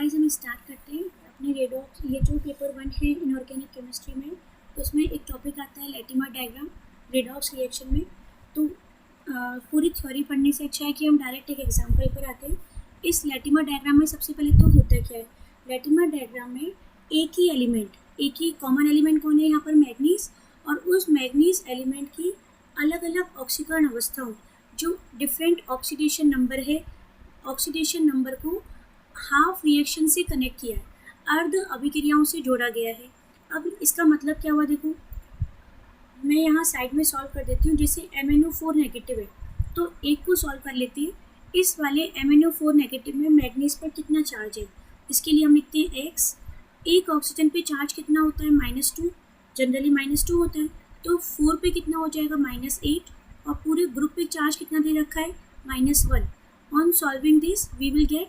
Guys हम start करते हैं अपने रेडॉक्स। ये जो पेपर 1 है इनऑर्गेनिक केमिस्ट्री में, उसमें एक टॉपिक आता है लैटिमर डायग्राम रेडॉक्स रिएक्शन में। तो पूरी थ्योरी पढ़ने से अच्छा है कि हम डायरेक्ट एक एग्जाम्पल पर आते हैं। इस लैटिमर डायग्राम में सबसे पहले तो होता क्या है, लैटिमर डायग्राम में एक ही एलिमेंट, एक ही कॉमन एलिमेंट कौन है यहाँ पर, मैग्नीज, और उस मैग्नीज एलिमेंट की अलग अलग ऑक्सीकरण अवस्थाओं, जो डिफरेंट ऑक्सीडेशन नंबर है, ऑक्सीडेशन नंबर को हाफ रिएक्शन से कनेक्ट किया है, अर्ध अभिक्रियाओं से जोड़ा गया है। अब इसका मतलब क्या हुआ, देखो मैं यहाँ साइड में सॉल्व कर देती हूँ। जैसे MnO4 नेगेटिव है तो एक को सॉल्व कर लेते हैं। इस वाले MnO4 नेगेटिव में मैग्नीज पर कितना चार्ज है, इसके लिए हम लिखते हैं x। एक ऑक्सीजन पे चार्ज कितना होता है, -2, जनरली -2 होता है। तो 4 पे कितना हो जाएगा, -8, और पूरे ग्रुप पे चार्ज कितना दे रखा है, -1। On solving this we will get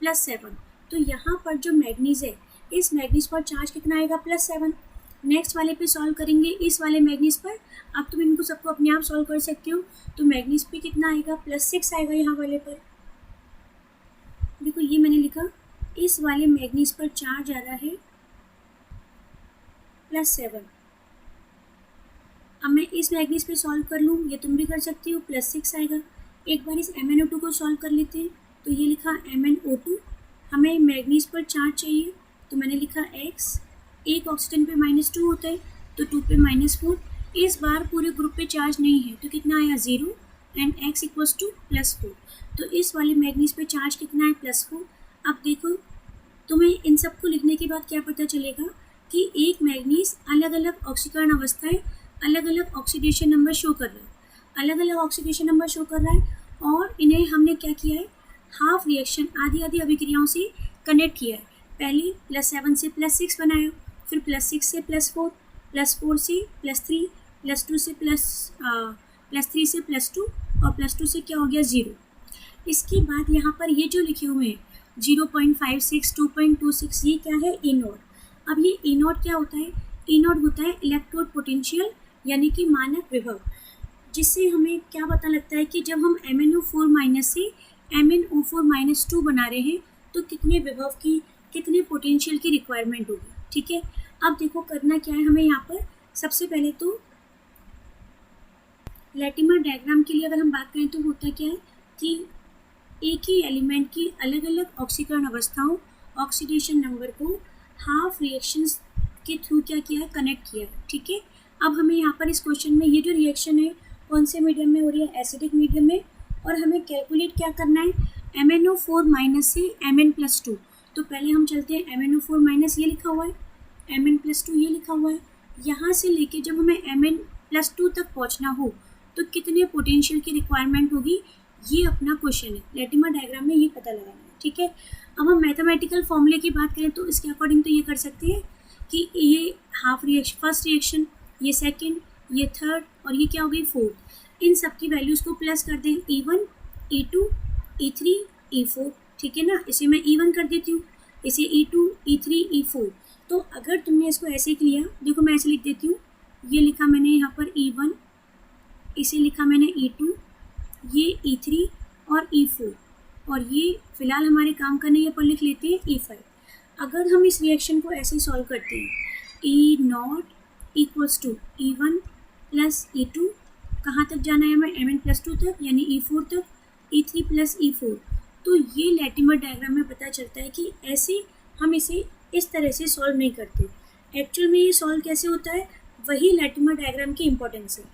+7। तो यहाँ पर जो मैग्नीज है, इस मैग्नीज पर चार्ज कितना आएगा, +7। नेक्स्ट वाले पे सॉल्व करेंगे, इस वाले मैग्नीज पर। अब तुम इनको सबको अपने आप सॉल्व कर सकते हो। तो मैग्नीज पे कितना आएगा, +6 आएगा यहाँ वाले पर। देखो ये मैंने लिखा, इस वाले मैग्नीज पर चार्ज आ रहा है +7। अब मैं इस मैग्नीज पे सॉल्व कर लूँ, ये तुम भी कर सकती हो, +6 आएगा। एक बार इस MnO2 को सॉल्व कर लेते हैं। तो ये लिखा MnO2, हमें मैग्नीज पर चार्ज चाहिए, तो मैंने लिखा x। एक ऑक्सीजन पे -2 होता है तो 2 पे -4। इस बार पूरे ग्रुप पे चार्ज नहीं है तो कितना आया, 0, एंड x इक्वल्स टू +4। तो इस वाले मैग्नीज पे चार्ज कितना है, +4। अब देखो तुम्हें इन सबको लिखने के बाद क्या पता चलेगा कि एक मैग्नीज अलग अलग ऑक्सीकरण अवस्थाएं, अलग अलग ऑक्सीडेशन नंबर शो कर रहा है, अलग अलग ऑक्सीडेशन नंबर शो कर रहा है, और इन्हें हमने क्या किया है, हाफ रिएक्शन, आधी आधी अभिक्रियाओं से कनेक्ट किया है। पहले +7 से +6 बनाया, फिर +6 से +4, +4 से +3, +2 से +3 से +2, और +2 से क्या हो गया, 0। इसके बाद यहाँ पर ये जो लिखे हुए हैं 0.56, 2.26, ये क्या है, E0। अब ये E0 क्या होता है, E0 होता है इलेक्ट्रोड पोटेंशियल, यानी कि मानक विभव, जिससे हमें क्या पता लगता है कि जब हम MnO4- से MnO4- बना रहे हैं तो कितने विभव की, कितने पोटेंशियल की रिक्वायरमेंट होगी। ठीक है, अब देखो करना क्या है हमें यहाँ पर। सबसे पहले तो लैटिमर डायग्राम के लिए अगर हम बात करें तो होता क्या है कि एक ही एलिमेंट की अलग अलग ऑक्सीकरण अवस्थाओं, ऑक्सीडेशन नंबर को हाफ रिएक्शंस के थ्रू क्या किया है, कनेक्ट किया है। ठीक है, अब हमें यहाँ पर इस क्वेश्चन में ये जो रिएक्शन है कौन से मीडियम में हो रही है, एसिडिक मीडियम में, और हमें कैलकुलेट क्या करना है, MnO4- से Mn+2। तो पहले हम चलते हैं, MnO4- ये लिखा हुआ है, Mn+2 ये लिखा हुआ है। यहाँ से लेके जब हमें Mn+2 तक पहुँचना हो तो कितने पोटेंशियल की रिक्वायरमेंट होगी, ये अपना क्वेश्चन है। लैटिमर डायग्राम में ये पता लगाना है। ठीक है, अब हम मैथमेटिकल फॉर्मूले की बात करें तो इसके अकॉर्डिंग तो ये कर सकते हैं कि ये हाफ रिएक्शन, फर्स्ट रिएक्शन, ये सेकेंड, ये थर्ड, और ये क्या हो गई, फोर्थ। इन सब की वैल्यूज़ को प्लस कर दें, E1, E2, E3, E4। ठीक है ना, इसे मैं E1 कर देती हूँ, इसे E2, E3, E4। तो अगर तुमने इसको ऐसे किया, देखो मैं ऐसे लिख देती हूँ, ये लिखा मैंने यहाँ पर E1, इसे लिखा मैंने E2, ये E3 और E4, और ये फिलहाल हमारे काम का नहीं है पर लिख लेते हैं E5। अगर हम इस रिएक्शन को ऐसे सॉल्व करते हैं, E0 equals to E1 plus E2, कहाँ तक जाना है हमें, Mn+2 तक, यानी E4 तक, E3 प्लस E4। तो ये लैटिमर डायग्राम में पता चलता है कि ऐसे हम इसे इस तरह से सॉल्व नहीं करते। एक्चुअल में ये सॉल्व कैसे होता है, वही लैटिमर डायग्राम की इम्पोर्टेंस है।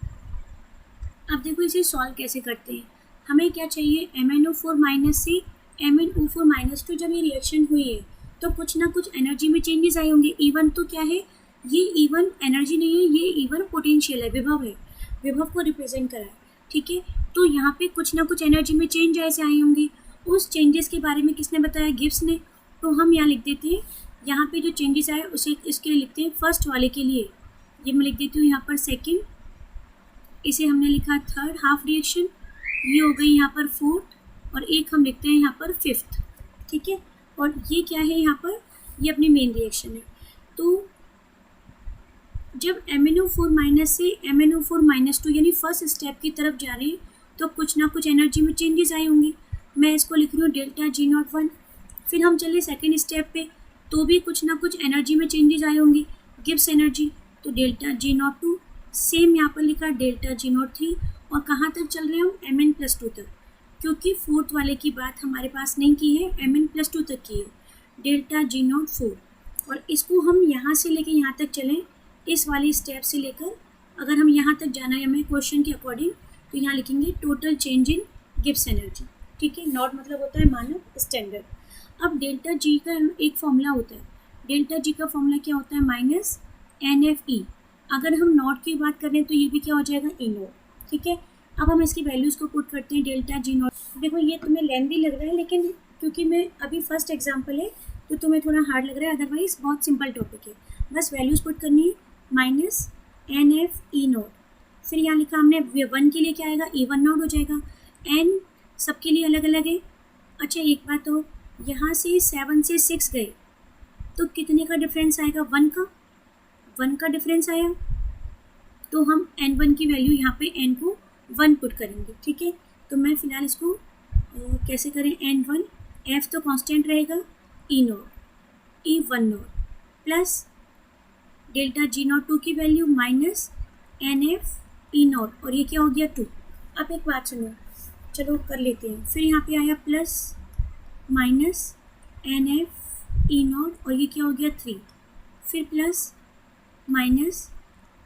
अब देखो इसे सॉल्व कैसे करते हैं। हमें क्या चाहिए, MnO4- से MnO4- जब ये रिएक्शन हुई है तो कुछ ना कुछ एनर्जी में चेंजेस आए होंगे। E1 तो क्या है, ये E1 एनर्जी नहीं है, ये E1 पोटेंशियल है, विभव है, विभव को रिप्रेजेंट करा है। ठीक है, तो यहाँ पे कुछ ना कुछ एनर्जी में चेंज ऐसे आए होंगे। उस चेंजेस के बारे में किसने बताया, गिब्स ने। तो हम यहाँ लिख देते हैं, यहाँ पे जो चेंजेस आए उसे इसके लिए लिखते हैं फर्स्ट वाले के लिए, ये मैं लिख देती हूँ यहाँ पर सेकेंड, इसे हमने लिखा थर्ड हाफ रिएक्शन, ये हो गई यहाँ पर फोर्थ, और एक हम लिखते हैं यहाँ पर फिफ्थ। ठीक है, और ये क्या है यहाँ पर, ये अपनी मेन रिएक्शन है। तो जब MnO4- से MnO4- यानी फर्स्ट स्टेप की तरफ जा रहे हैं तो कुछ ना कुछ एनर्जी में चेंजेस आए होंगे। मैं इसको लिख रही हूँ ΔG01, फिर हम चले सेकेंड स्टेप पे, तो भी कुछ ना कुछ एनर्जी में चेंजेस आए होंगे, गिब्स एनर्जी। तो delta G naught two, same यहाँ पर लिखा डेल्टा जी नॉट थ्री, और कहाँ तक चल रहे हैं हम, एम एन प्लस टू तक, क्योंकि फोर्थ वाले की बात हमारे पास नहीं की है, एम एन प्लस टू तक की है, डेल्टा जी नॉट फोर। और इसको हम यहाँ से लेके यहाँ तक चलें, इस वाली स्टेप से लेकर, अगर हम यहाँ तक जाना है हमें क्वेश्चन के अकॉर्डिंग, तो यहाँ लिखेंगे total change in Gibbs energy, ठीक है। नॉट मतलब होता है मानक स्टैंडर्ड। अब डेल्टा जी का एक फॉर्मूला होता है, डेल्टा जी का फॉर्मूला क्या होता है, माइनस एन एफ ई। अगर हम नॉट की बात करें तो ये भी क्या हो जाएगा, ई नॉट, ठीक है। अब हम इसकी वैल्यूज़ को पुट करते हैं, डेल्टा जी नॉट। देखो ये तुम्हें लेंथी लग रहा है, लेकिन क्योंकि मैं अभी फर्स्ट एग्जाम्पल है तो तुम्हें थोड़ा हार्ड लग रहा है, अदरवाइज बहुत सिंपल टॉपिक है। बस वैल्यूज़ पुट करनी है, minus N F E naught. फिर यहाँ लिखा हमने वन के लिए क्या आएगा, ई वन नॉट हो जाएगा। एन सबके लिए अलग अलग है। अच्छा एक बात, तो यहाँ से 7 से 6 गए तो कितने का डिफरेंस आएगा, 1 का डिफरेंस आया, तो हम n1 की वैल्यू यहाँ पे n को 1 पुट करेंगे, ठीक है। तो मैं फ़िलहाल इसको कैसे करें, n1 f तो कांस्टेंट रहेगा, E naught E one naught plus delta G naught two की value minus N F E naught, और ये क्या हो गया 2। अब एक बात सुनो, चलो कर लेते हैं। फिर यहाँ पे आया plus minus N F E naught, और ये क्या हो गया 3। फिर plus minus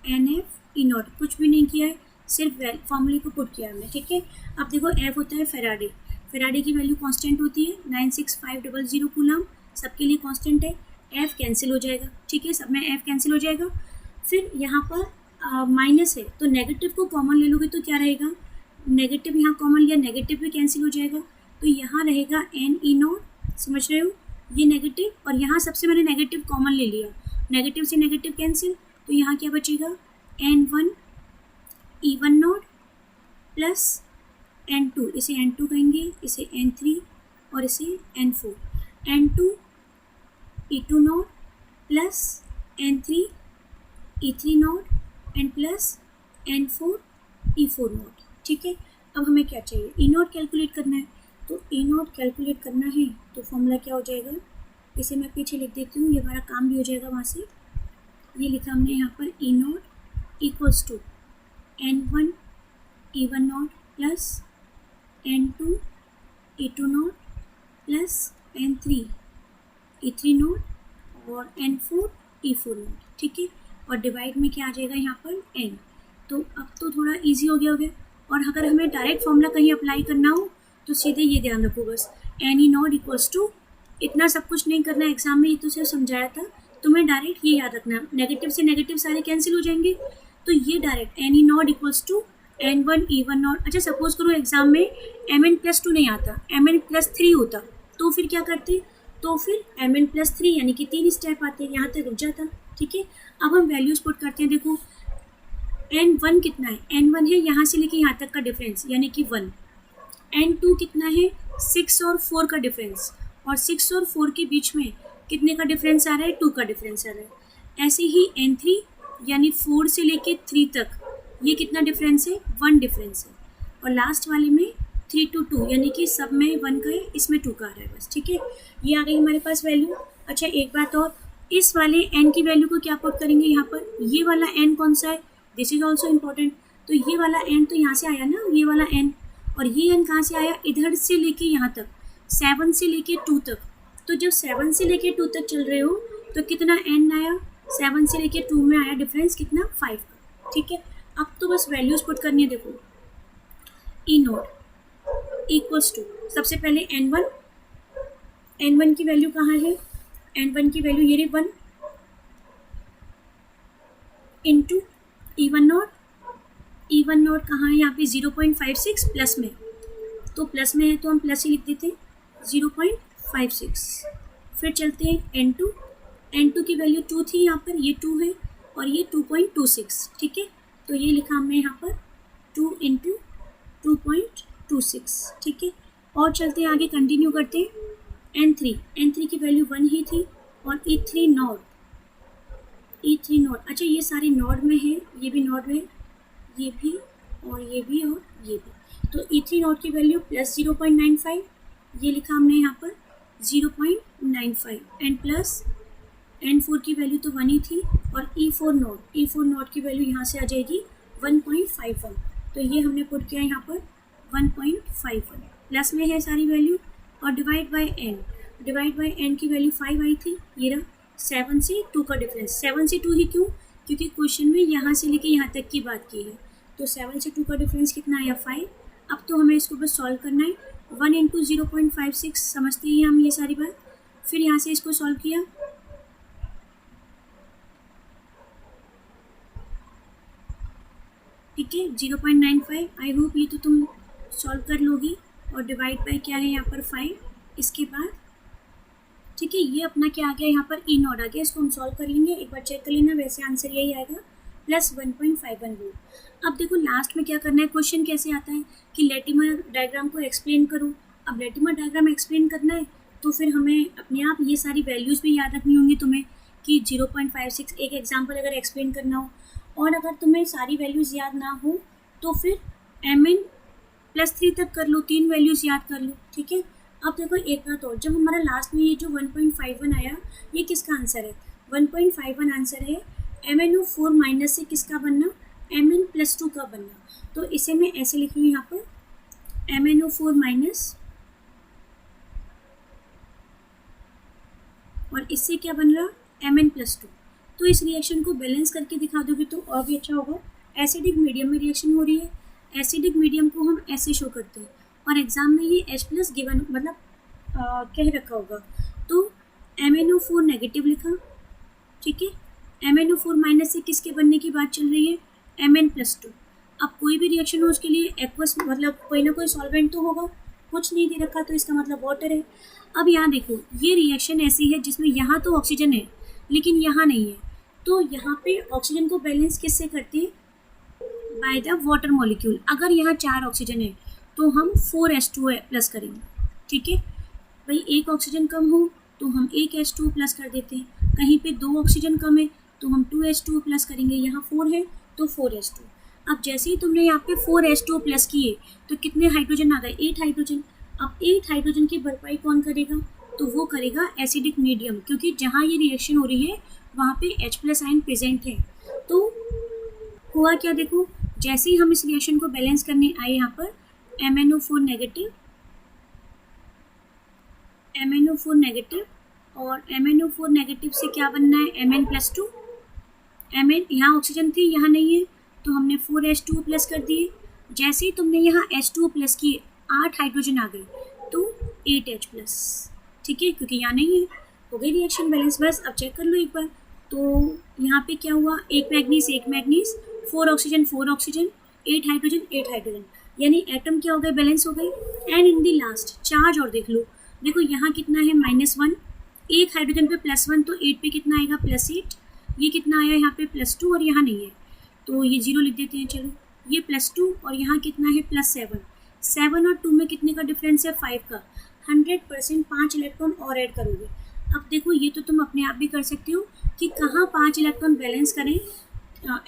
N F E naught, कुछ भी नहीं किया है, सिर्फ फॉर्मूले को पुट किया हमने, ठीक है। अब देखो एफ होता है फेराडे, फेराडे की वैल्यू कांस्टेंट होती है 96500 कूलम, सबके लिए कांस्टेंट है। एफ कैंसिल हो जाएगा, ठीक है, सब में एफ कैंसिल हो जाएगा। फिर यहाँ पर माइनस है तो नेगेटिव को कॉमन ले लोगे तो क्या रहेगा, नेगेटिव यहाँ कॉमन लिया, नेगेटिव भी कैंसिल हो जाएगा, तो यहाँ रहेगा एन ई नॉट, समझ रहे हो, ये नेगेटिव, और यहाँ सबसे मैंने नेगेटिव कॉमन ले लिया, नेगेटिव से नेगेटिव कैंसिल, तो यहाँ क्या बचेगा, N one E one naught plus N two, इसे एन टू कहेंगे, इसे एन थ्री और इसे N four, N two E two naught plus N three E three naught and plus N four E four naught, ठीक है। अब हमें क्या चाहिए, ई नॉट कैलकुलेट करना है, तो ई नॉट कैलकुलेट करना है तो फॉर्मूला क्या हो जाएगा, इसे मैं पीछे लिख देती हूँ, ये हमारा काम भी हो जाएगा वहाँ से। ये लिखा हमने यहाँ पर, E naught equals to N one E one naught plus N two E two naught plus N three E three naught और n four E four naught, ठीक है। और डिवाइड में क्या आ जाएगा यहाँ पर, एन। तो अब तो थोड़ा इजी हो गया। और अगर हमें डायरेक्ट फॉर्मूला कहीं अप्लाई करना हो तो सीधे ये ध्यान रखो, बस N E naught equals to, इतना सब कुछ नहीं करना है एग्जाम में, ये तो सिर्फ समझाया था, तुम्हें डायरेक्ट ये याद रखना, नेगेटिव से नेगेटिव सारे कैंसिल हो जाएंगे, तो ये direct N E naught equals to N one E one naught. अच्छा सपोज करो एग्जाम में एम एन प्लस टू नहीं आता, एम एन प्लस थ्री होता, तो फिर क्या करते, तो फिर एम एन प्लस थ्री यानी कि 3 स्टेप आते, यहाँ तक रुक जाता, ठीक है। अब हम वैल्यूज़ पुट करते हैं, देखो एन वन कितना है, एन वन है यहाँ से लेके यहाँ तक का डिफरेंस यानी कि 1, एन टू कितना है 6 और 4 का डिफरेंस, और 6 और 4 के बीच में कितने का डिफरेंस आ रहा है, 2 का डिफरेंस आ रहा है। ऐसे ही एन थ्री यानी 4 से लेके 3 तक ये कितना डिफरेंस है, 1 डिफरेंस है, और लास्ट वाले में 3 to 2 यानी कि सब में 1 का है, इसमें 2 का आ रहा है बस, ठीक है। ये आ गई हमारे पास वैल्यू। अच्छा एक बात और, इस वाले n की वैल्यू को क्या पुट करेंगे यहाँ पर, ये वाला n कौन सा है, दिस इज ऑल्सो इम्पॉर्टेंट, तो ये वाला n तो यहाँ से आया ना, ये वाला n, और ये n कहाँ से आया, इधर से लेके यहाँ तक 7 से लेके 2 तक, तो जब 7 से लेके 2 तक चल रहे हो तो कितना n आया, 7 से लेके 2 में आया डिफरेंस कितना, 5 का, ठीक है। अब तो बस वैल्यूज़ पुट करनी है, देखो ई नोट इक्वल्स टू, सबसे पहले एन वन की वैल्यू कहाँ है, एन वन की वैल्यू ये रही 1 इंटू ई वन नॉट कहाँ है, यहाँ पे 0.56 प्लस में, तो प्लस में है तो हम प्लस ही लिख देते हैं 0.56। फिर चलते हैं एन टू की वैल्यू 2 थी, यहाँ पर ये 2 है और ये 2.26, ठीक है, तो ये लिखा हमने यहाँ पर 2 इंटू 2.26, ठीक है। और चलते हैं आगे, कंटिन्यू करते हैं, एन थ्री की वैल्यू 1 ही थी, और ई थ्री नॉट, अच्छा ये सारे नॉड में है, ये भी नॉड में, ये भी और ये भी और ये भी, तो ई थ्री नॉट की वैल्यू प्लस 0.95, ये लिखा हमने यहाँ पर 0.95 एंड प्लस N4 की वैल्यू तो 1 ही थी और E4 नोट की वैल्यू यहाँ से आ जाएगी 1.51। तो ये हमने पुट किया यहाँ पर 1.51, प्लस में है सारी वैल्यू और डिवाइड बाय n की वैल्यू 5 आई थी, ये रहा 7 से 2 का डिफरेंस। 7 से 2 ही क्यों? क्योंकि क्वेश्चन में यहाँ से लेके यहाँ तक की बात की है, तो 7 से 2 का डिफरेंस कितना आया 5। अब तो हमें इसको बस सॉल्व करना है। 1 इंटू 0.56 समझते ही हम ये सारी बात। फिर यहाँ से इसको सॉल्व किया, ठीक है 0.95। आई होप ये तो तुम सॉल्व कर लोगी। और डिवाइड बाय क्या है यहाँ पर 5, इसके बाद ठीक है ये अपना क्या आ गया यहाँ पर ई नॉट आ गया। इसको हम सॉल्व कर लेंगे, एक बार चेक कर लेना, वैसे आंसर यही आएगा प्लस 1.51 वोल्ट। अब देखो लास्ट में क्या करना है, क्वेश्चन कैसे आता है कि लेटिमर डायग्राम को एक्सप्लेन करो। अब लेटिमर डायग्राम एक्सप्लेन करना है तो फिर हमें अपने आप ये सारी वैल्यूज़ भी याद रखनी होंगी तुम्हें कि 0.56 एक एग्जाम्पल अगर एक्सप्लेन करना हो, और अगर तुम्हें सारी वैल्यूज़ याद ना हो तो फिर mn+3 तक कर लो, 3 वैल्यूज़ याद कर लो, ठीक है। अब देखो एक बात और, जब हमारा लास्ट में ये जो 1.51 आया ये किसका आंसर है? 1.51 आंसर है MnO4 माइनस से किसका बनना? Mn+2 का बनना। तो इसे मैं ऐसे लिख रही हूँ यहाँ पर MnO4 माइनस, और इससे क्या बन रहा? Mn+2। तो इस रिएक्शन को बैलेंस करके दिखा दोगे तो और भी अच्छा होगा। एसिडिक मीडियम में रिएक्शन हो रही है, एसिडिक मीडियम को हम ऐसे शो करते हैं, और एग्जाम में ये H+ गिवन मतलब कह रखा होगा, तो MnO4 नेगेटिव लिखा, ठीक है। MnO4 माइनस से किसके बनने की बात चल रही है? Mn+2। अब कोई भी रिएक्शन हो उसके लिए एक्वस मतलब कोई ना कोई सॉल्वेंट तो होगा, कुछ नहीं दे रखा तो इसका मतलब वाटर है। अब यहाँ देखो ये रिएक्शन ऐसी है जिसमें यहाँ तो ऑक्सीजन है लेकिन यहाँ नहीं है, तो यहाँ पे ऑक्सीजन को बैलेंस किससे करते हैं? By the water molecule. अगर यहाँ 4 ऑक्सीजन है तो हम 4H2+ करेंगे, ठीक है भाई। एक ऑक्सीजन कम हो तो हम एक H2+ कर देते हैं, कहीं पे 2 ऑक्सीजन कम है तो हम 2H2+ करेंगे, यहाँ 4 है तो 4H2। अब जैसे ही तुमने यहाँ पे 4H2+ किए तो कितने हाइड्रोजन आ गए? 8 हाइड्रोजन। अब 8 हाइड्रोजन की भरपाई कौन करेगा? तो वो करेगा एसिडिक मीडियम, क्योंकि जहाँ ये रिएक्शन हो रही है वहाँ पे H+ आयन प्रेजेंट है। तो हुआ क्या देखो, जैसे ही हम इस रिएक्शन को बैलेंस करने आए यहाँ पर MnO4 नेगेटिव और MnO4 नेगेटिव से क्या बनना है? Mn+2। Mn यहाँ ऑक्सीजन थी यहाँ नहीं है तो हमने 4H2+ कर दिए। जैसे ही तुमने यहाँ H2+ किए 8 हाइड्रोजन आ गए तो 8H+, ठीक है, क्योंकि यहाँ नहीं है। हो गई रिएक्शन बैलेंस। बस अब चेक कर लो एक बार, तो यहाँ पे क्या हुआ? एक मैग्नीज 4 ऑक्सीजन 8 हाइड्रोजन, यानी एटम क्या हो गए? बैलेंस हो गए। And in the last charge और देख लो, देखो यहाँ कितना है? -1। एक हाइड्रोजन पे +1 तो 8 पे कितना आएगा? +8। ये कितना आया यहाँ पे? +2, और यहाँ नहीं है तो ये 0 लिख देते हैं। चलो ये +2 और यहाँ कितना है? +7। 7 और 2 में कितने का डिफरेंस है? 5 का। 100% 5 इलेक्ट्रॉन और ऐड करोगे। अब देखो ये तो तुम अपने आप भी कर सकते हो कि कहाँ 5 इलेक्ट्रॉन बैलेंस करें,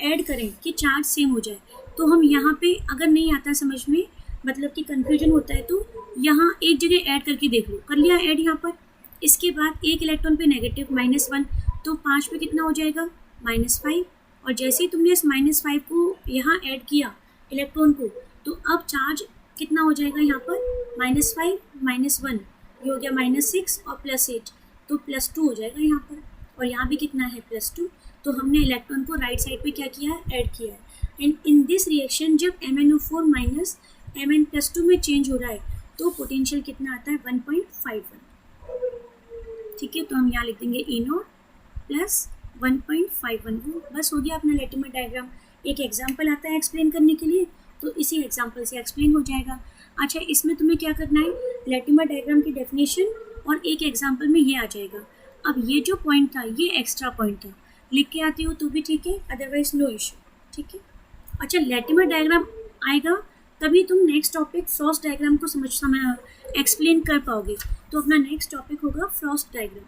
ऐड करें कि चार्ज सेम हो जाए। तो हम यहाँ पे अगर नहीं आता समझ में, मतलब कि कन्फ्यूजन होता है, तो यहाँ एक जगह ऐड करके देख लो। कर लिया ऐड यहाँ पर। इसके बाद एक इलेक्ट्रॉन पे नेगेटिव -1, तो 5 पे कितना हो जाएगा? -5। और जैसे ही तुमने इस -5 को यहाँ ऐड किया इलेक्ट्रॉन को, तो अब चार्ज कितना हो जाएगा यहाँ पर? -5 -1 ये हो गया -6 और +8 तो +2 हो जाएगा यहाँ पर। और यहाँ भी कितना है? +2। तो हमने इलेक्ट्रॉन को राइट साइड पे क्या किया है? ऐड किया है। एंड इन दिस रिएक्शन जब MnO4 माइनस Mn+2 में चेंज हो रहा है तो पोटेंशियल कितना आता है? 1.51, ठीक है। तो हम यहाँ लिख देंगे E0 + 1.51 वो बस हो गया अपना लेटिमर डायग्राम। एक एग्जाम्पल आता है एक्सप्लेन करने के लिए, तो इसी एग्जाम्पल से एक्सप्लेन हो जाएगा। अच्छा, इसमें तुम्हें क्या करना है? लेटिमर डायग्राम की डेफिनेशन और एक एग्जाम्पल में ये आ जाएगा। अब ये जो पॉइंट था ये एक्स्ट्रा पॉइंट था, लिख के आती हो तो भी ठीक है, अदरवाइज नो इशू, ठीक है। अच्छा, लेटिमर डायग्राम आएगा तभी तुम नेक्स्ट टॉपिक फ्रॉस्ट डायग्राम को समझ एक्सप्लेन कर पाओगे। तो अपना नेक्स्ट टॉपिक होगा फ्रॉस्ट डायग्राम।